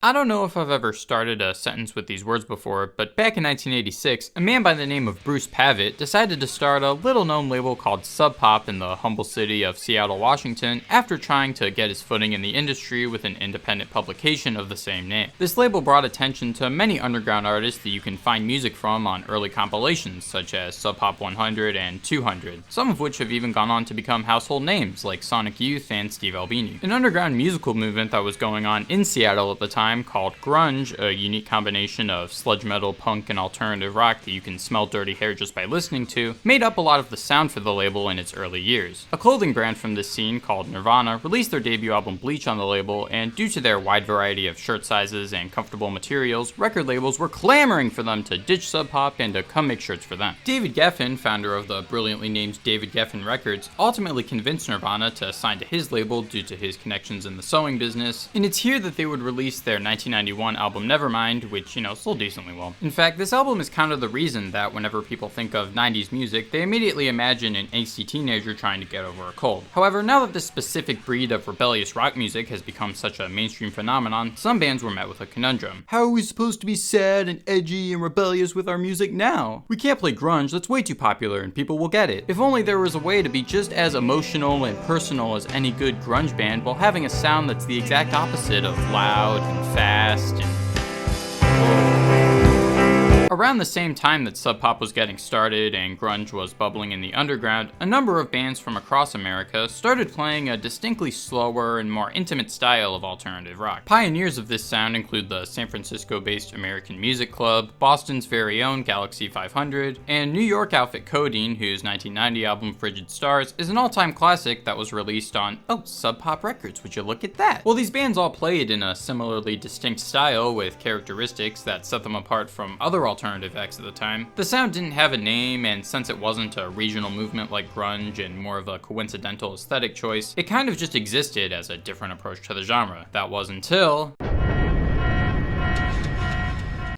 I don't know if I've ever started a sentence with these words before, but back in 1986, a man by the name of Bruce Pavitt decided to start a little-known label called Sub Pop in the humble city of Seattle, Washington, after trying to get his footing in the industry with an independent publication of the same name. This label brought attention to many underground artists that you can find music from on early compilations, such as Sub Pop 100 and 200, some of which have even gone on to become household names like Sonic Youth and Steve Albini. An underground musical movement that was going on in Seattle at the time called grunge, a unique combination of sludge metal, punk, and alternative rock that you can smell dirty hair just by listening to, made up a lot of the sound for the label in its early years. A clothing brand from this scene called Nirvana released their debut album Bleach on the label, and due to their wide variety of shirt sizes and comfortable materials, record labels were clamoring for them to ditch Sub Pop and to come make shirts for them. David Geffen, founder of the brilliantly named David Geffen Records, ultimately convinced Nirvana to sign to his label due to his connections in the sewing business, and it's here that they would release their 1991 album Nevermind, which, sold decently well. In fact, this album is kind of the reason that whenever people think of 90s music, they immediately imagine an angsty teenager trying to get over a cold. However, now that this specific breed of rebellious rock music has become such a mainstream phenomenon, some bands were met with a conundrum. How are we supposed to be sad and edgy and rebellious with our music now? We can't play grunge, that's way too popular and people will get it. If only there was a way to be just as emotional and personal as any good grunge band while having a sound that's the exact opposite of loud and fast and Around the same time that Sub Pop was getting started and grunge was bubbling in the underground, a number of bands from across America started playing a distinctly slower and more intimate style of alternative rock. Pioneers of this sound include the San Francisco-based American Music Club, Boston's very own Galaxy 500, and New York outfit Codeine, whose 1990 album Frigid Stars is an all-time classic that was released on, Sub Pop Records, would you look at that? Well, these bands all played in a similarly distinct style with characteristics that set them apart from other alternative acts at the time. The sound didn't have a name, and since it wasn't a regional movement like grunge and more of a coincidental aesthetic choice, it kind of just existed as a different approach to the genre. That was until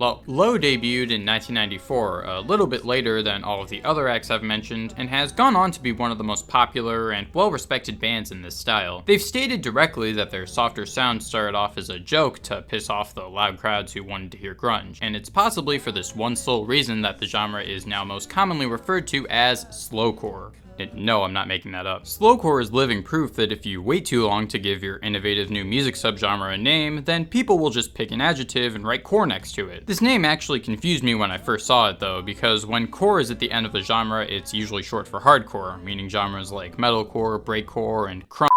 Low debuted in 1994, a little bit later than all of the other acts I've mentioned, and has gone on to be one of the most popular and well-respected bands in this style. They've stated directly that their softer sound started off as a joke to piss off the loud crowds who wanted to hear grunge, and it's possibly for this one sole reason that the genre is now most commonly referred to as slowcore. No, I'm not making that up. Slowcore is living proof that if you wait too long to give your innovative new music subgenre a name, then people will just pick an adjective and write core next to it. This name actually confused me when I first saw it though, because when core is at the end of a genre, it's usually short for hardcore, meaning genres like metalcore, breakcore, and crunch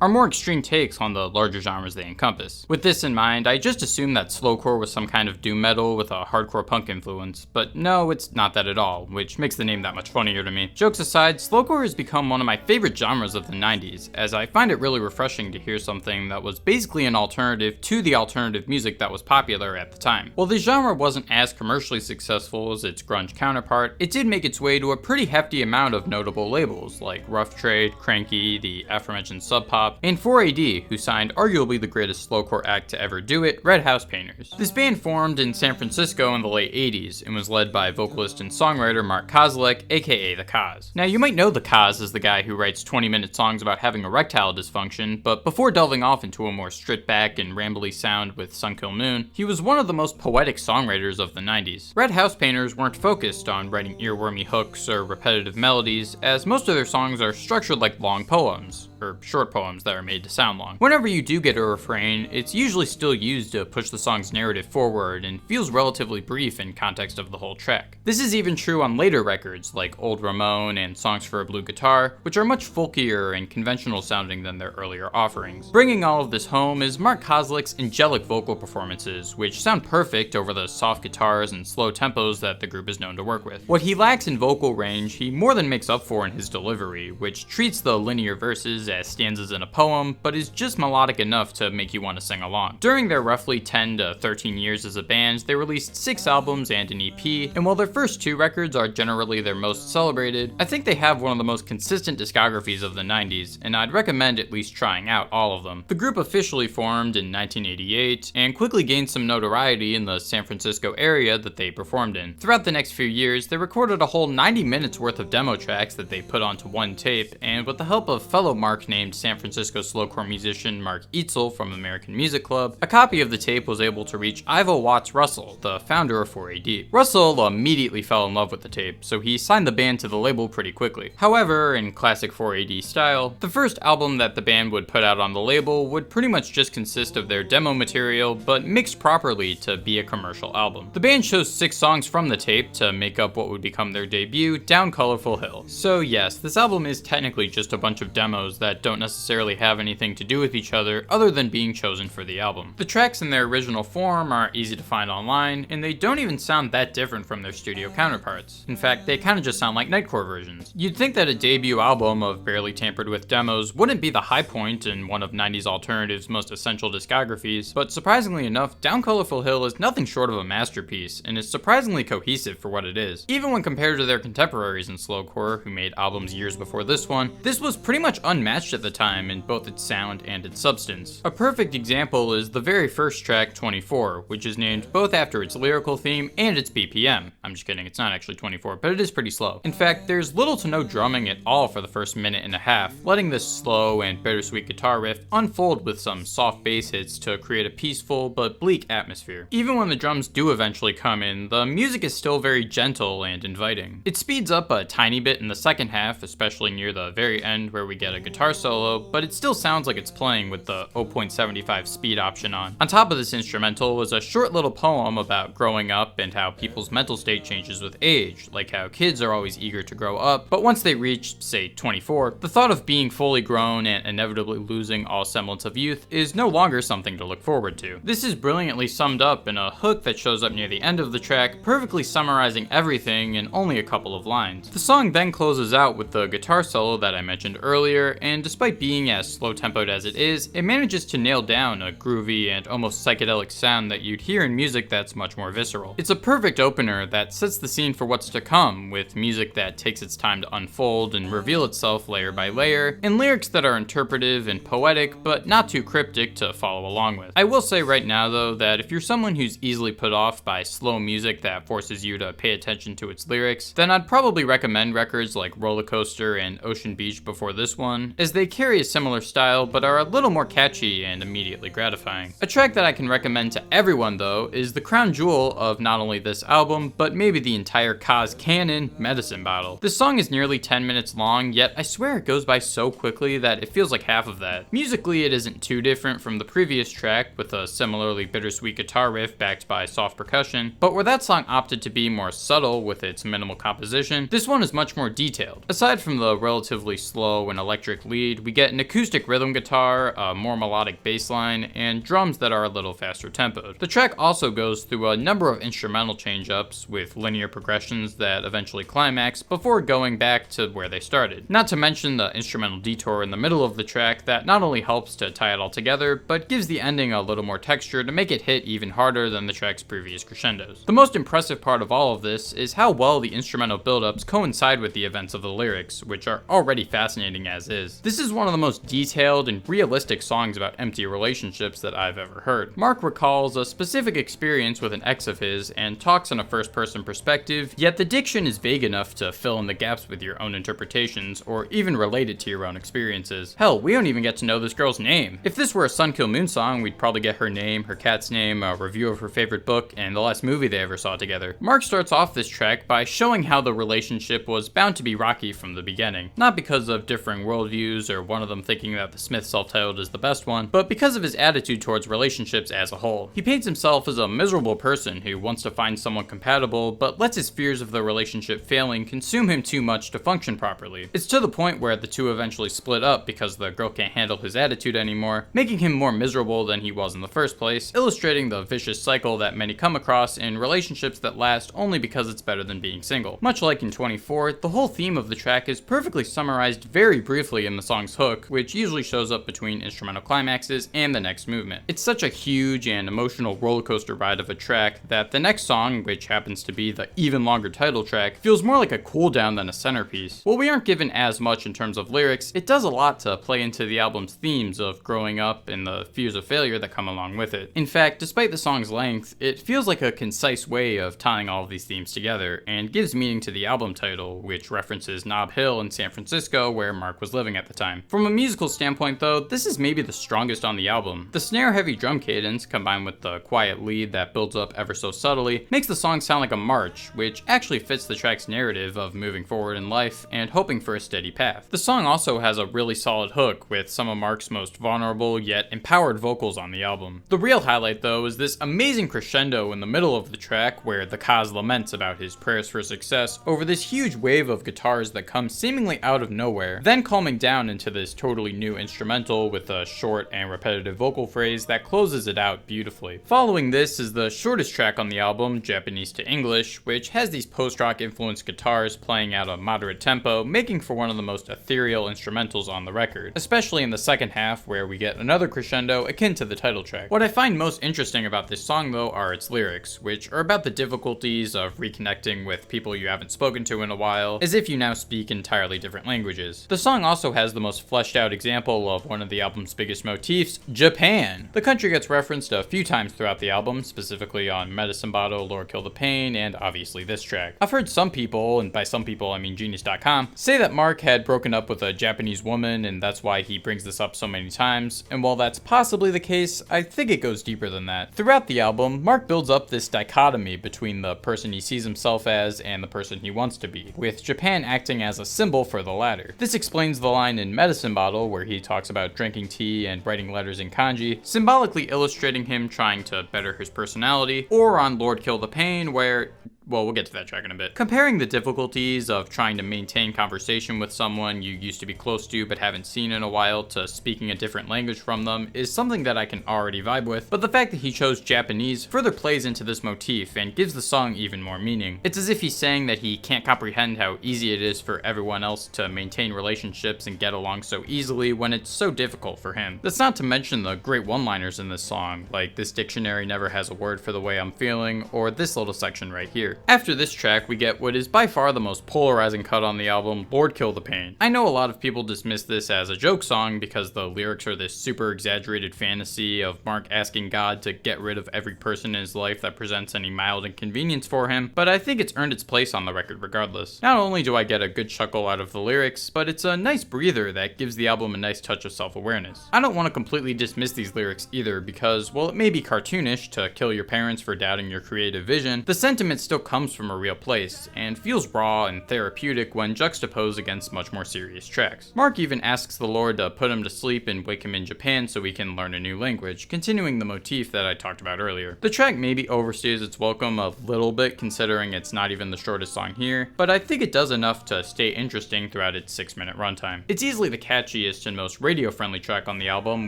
are more extreme takes on the larger genres they encompass. With this in mind, I just assumed that slowcore was some kind of doom metal with a hardcore punk influence, but no, it's not that at all, which makes the name that much funnier to me. Jokes aside, slowcore has become one of my favorite genres of the 90s, as I find it really refreshing to hear something that was basically an alternative to the alternative music that was popular at the time. While the genre wasn't as commercially successful as its grunge counterpart, it did make its way to a pretty hefty amount of notable labels, like Rough Trade, Cranky, the aforementioned Sub Pop, and 4AD, who signed arguably the greatest slowcore act to ever do it, Red House Painters. This band formed in San Francisco in the late 80s and was led by vocalist and songwriter Mark Kozelek, aka The Koz. Now, you might know The Koz as the guy who writes 20-minute songs about having erectile dysfunction, but before delving off into a more stripped-back and rambly sound with Sun Kil Moon, he was one of the most poetic songwriters of the 90s. Red House Painters weren't focused on writing earwormy hooks or repetitive melodies, as most of their songs are structured like long poems, or short poems that are made to sound long. Whenever you do get a refrain, it's usually still used to push the song's narrative forward and feels relatively brief in context of the whole track. This is even true on later records like Old Ramon and Songs for a Blue Guitar, which are much folkier and conventional sounding than their earlier offerings. Bringing all of this home is Mark Kozelek's angelic vocal performances, which sound perfect over the soft guitars and slow tempos that the group is known to work with. What he lacks in vocal range, he more than makes up for in his delivery, which treats the linear verses as stanzas in a poem, but is just melodic enough to make you want to sing along. During their roughly 10 to 13 years as a band, they released 6 albums and an EP, and while their first 2 records are generally their most celebrated, I think they have one of the most consistent discographies of the 90s, and I'd recommend at least trying out all of them. The group officially formed in 1988, and quickly gained some notoriety in the San Francisco area that they performed in. Throughout the next few years, they recorded a whole 90 minutes worth of demo tracks that they put onto one tape, and with the help of fellow Mark Mark named San Francisco slowcore musician Mark Eitzel from American Music Club, a copy of the tape was able to reach Ivo Watts Russell, the founder of 4AD. Russell immediately fell in love with the tape, so he signed the band to the label pretty quickly. However, in classic 4AD style, the first album that the band would put out on the label would pretty much just consist of their demo material, but mixed properly to be a commercial album. The band chose 6 songs from the tape to make up what would become their debut, Down Colorful Hill. So yes, this album is technically just a bunch of demos that don't necessarily have anything to do with each other than being chosen for the album. The tracks in their original form are easy to find online, and they don't even sound that different from their studio counterparts. In fact, they kinda just sound like Nightcore versions. You'd think that a debut album of barely tampered with demos wouldn't be the high point in one of 90s alternative's most essential discographies, but surprisingly enough, Down Colorful Hill is nothing short of a masterpiece, and is surprisingly cohesive for what it is. Even when compared to their contemporaries in slowcore, who made albums years before this one, this was pretty much unmatched at the time in both its sound and its substance. A perfect example is the very first track, 24, which is named both after its lyrical theme and its BPM. I'm just kidding, it's not actually 24, but it is pretty slow. In fact, there's little to no drumming at all for the first minute and a half, letting this slow and bittersweet guitar riff unfold with some soft bass hits to create a peaceful but bleak atmosphere. Even when the drums do eventually come in, the music is still very gentle and inviting. It speeds up a tiny bit in the second half, especially near the very end where we get a guitar solo, but it still sounds like it's playing with the 0.75 speed option on. On top of this instrumental was a short little poem about growing up and how people's mental state changes with age, like how kids are always eager to grow up, but once they reach, say, 24, the thought of being fully grown and inevitably losing all semblance of youth is no longer something to look forward to. This is brilliantly summed up in a hook that shows up near the end of the track, perfectly summarizing everything in only a couple of lines. The song then closes out with the guitar solo that I mentioned earlier, and despite being as slow-tempoed as it is, it manages to nail down a groovy and almost psychedelic sound that you'd hear in music that's much more visceral. It's a perfect opener that sets the scene for what's to come, with music that takes its time to unfold and reveal itself layer by layer, and lyrics that are interpretive and poetic, but not too cryptic to follow along with. I will say right now though that if you're someone who's easily put off by slow music that forces you to pay attention to its lyrics, then I'd probably recommend records like Roller Coaster and Ocean Beach before this one, as they carry a similar style but are a little more catchy and immediately gratifying. A track that I can recommend to everyone though is the crown jewel of not only this album, but maybe the entire Kaz canon, Medicine Bottle. This song is nearly 10 minutes long, yet I swear it goes by so quickly that it feels like half of that. Musically, it isn't too different from the previous track, with a similarly bittersweet guitar riff backed by soft percussion, but where that song opted to be more subtle with its minimal composition, this one is much more detailed. Aside from the relatively slow and electric lead, we get an acoustic rhythm guitar, a more melodic bass line, and drums that are a little faster tempoed. The track also goes through a number of instrumental change-ups with linear progressions that eventually climax before going back to where they started. Not to mention the instrumental detour in the middle of the track that not only helps to tie it all together, but gives the ending a little more texture to make it hit even harder than the track's previous crescendos. The most impressive part of all of this is how well the instrumental build-ups coincide with the events of the lyrics, which are already fascinating as is. This is one of the most detailed and realistic songs about empty relationships that I've ever heard. Mark recalls a specific experience with an ex of his and talks in a first-person perspective, yet the diction is vague enough to fill in the gaps with your own interpretations, or even relate it to your own experiences. Hell, we don't even get to know this girl's name. If this were a Sun Kill Moon song, we'd probably get her name, her cat's name, a review of her favorite book, and the last movie they ever saw together. Mark starts off this track by showing how the relationship was bound to be rocky from the beginning. Not because of differing worldviews or one of them thinking that the Smith self-titled is the best one, but because of his attitude towards relationships as a whole. He paints himself as a miserable person who wants to find someone compatible, but lets his fears of the relationship failing consume him too much to function properly. It's to the point where the two eventually split up because the girl can't handle his attitude anymore, making him more miserable than he was in the first place, illustrating the vicious cycle that many come across in relationships that last only because it's better than being single. Much like in 24, the whole theme of the track is perfectly summarized very briefly in the song's hook, which usually shows up between instrumental climaxes and the next movement. It's such a huge and emotional rollercoaster ride of a track that the next song, which happens to be the even longer title track, feels more like a cool down than a centerpiece. While we aren't given as much in terms of lyrics, it does a lot to play into the album's themes of growing up and the fears of failure that come along with it. In fact, despite the song's length, it feels like a concise way of tying all of these themes together, and gives meaning to the album title, which references Nob Hill in San Francisco where Mark was living at at the time. From a musical standpoint though, this is maybe the strongest on the album. The snare-heavy drum cadence, combined with the quiet lead that builds up ever so subtly, makes the song sound like a march, which actually fits the track's narrative of moving forward in life and hoping for a steady path. The song also has a really solid hook, with some of Mark's most vulnerable yet empowered vocals on the album. The real highlight though is this amazing crescendo in the middle of the track where the Cause laments about his prayers for success over this huge wave of guitars that comes seemingly out of nowhere, then calming down into this totally new instrumental with a short and repetitive vocal phrase that closes it out beautifully. Following this is the shortest track on the album, Japanese to English, which has these post-rock influenced guitars playing at a moderate tempo, making for one of the most ethereal instrumentals on the record, especially in the second half where we get another crescendo akin to the title track. What I find most interesting about this song though are its lyrics, which are about the difficulties of reconnecting with people you haven't spoken to in a while, as if you now speak entirely different languages. The song also has the most fleshed out example of one of the album's biggest motifs, Japan. The country gets referenced a few times throughout the album, specifically on Medicine Bottle, Lord Kill the Pain, and obviously this track. I've heard some people, and by some people I mean Genius.com, say that Mark had broken up with a Japanese woman and that's why he brings this up so many times, and while that's possibly the case, I think it goes deeper than that. Throughout the album, Mark builds up this dichotomy between the person he sees himself as and the person he wants to be, with Japan acting as a symbol for the latter. This explains the line in Medicine Bottle where he talks about drinking tea and writing letters in kanji, symbolically illustrating him trying to better his personality, or on Lord Kill the Pain where, well, we'll get to that track in a bit. Comparing the difficulties of trying to maintain conversation with someone you used to be close to but haven't seen in a while to speaking a different language from them is something that I can already vibe with, but the fact that he chose Japanese further plays into this motif and gives the song even more meaning. It's as if he's saying that he can't comprehend how easy it is for everyone else to maintain relationships and get along so easily when it's so difficult for him. That's not to mention the great one-liners in this song, like this dictionary never has a word for the way I'm feeling, or this little section right here. After this track, we get what is by far the most polarizing cut on the album, Lord Kill the Pain. I know a lot of people dismiss this as a joke song because the lyrics are this super exaggerated fantasy of Mark asking God to get rid of every person in his life that presents any mild inconvenience for him, but I think it's earned its place on the record regardless. Not only do I get a good chuckle out of the lyrics, but it's a nice breather that gives the album a nice touch of self-awareness. I don't want to completely dismiss these lyrics either because, while it may be cartoonish to kill your parents for doubting your creative vision, the sentiment still comes from a real place, and feels raw and therapeutic when juxtaposed against much more serious tracks. Mark even asks the Lord to put him to sleep and wake him in Japan so he can learn a new language, continuing the motif that I talked about earlier. The track maybe overstays its welcome a little bit considering it's not even the shortest song here, but I think it does enough to stay interesting throughout its 6-minute runtime. It's easily the catchiest and most radio-friendly track on the album,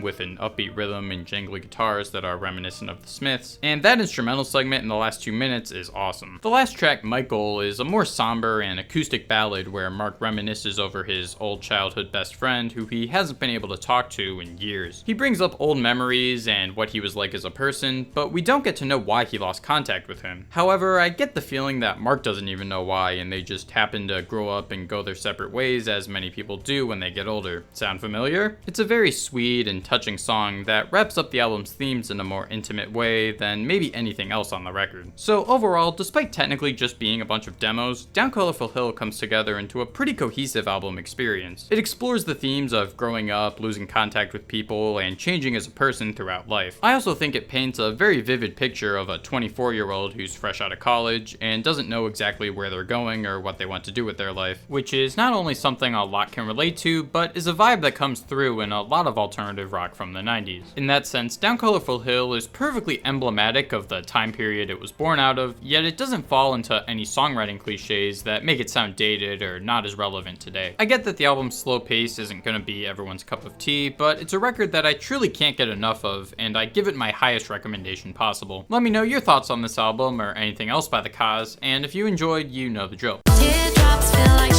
with an upbeat rhythm and jangly guitars that are reminiscent of the Smiths, and that instrumental segment in the last 2 minutes is awesome. The last track, Michael, is a more somber and acoustic ballad where Mark reminisces over his old childhood best friend who he hasn't been able to talk to in years. He brings up old memories and what he was like as a person, but we don't get to know why he lost contact with him. However, I get the feeling that Mark doesn't even know why, and they just happen to grow up and go their separate ways as many people do when they get older. Sound familiar? It's a very sweet and touching song that wraps up the album's themes in a more intimate way than maybe anything else on the record. So overall, despite technically just being a bunch of demos, Down Colorful Hill comes together into a pretty cohesive album experience. It explores the themes of growing up, losing contact with people, and changing as a person throughout life. I also think it paints a very vivid picture of a 24-year-old who's fresh out of college and doesn't know exactly where they're going or what they want to do with their life, which is not only something a lot can relate to, but is a vibe that comes through in a lot of alternative rock from the 90s. In that sense, Down Colorful Hill is perfectly emblematic of the time period it was born out of, yet it doesn't fall into any songwriting cliches that make it sound dated or not as relevant today. I get that the album's slow pace isn't gonna be everyone's cup of tea, but it's a record that I truly can't get enough of, and I give it my highest recommendation possible. Let me know your thoughts on this album or anything else by The Cause, and if you enjoyed, you know the drill. Teardrops feel like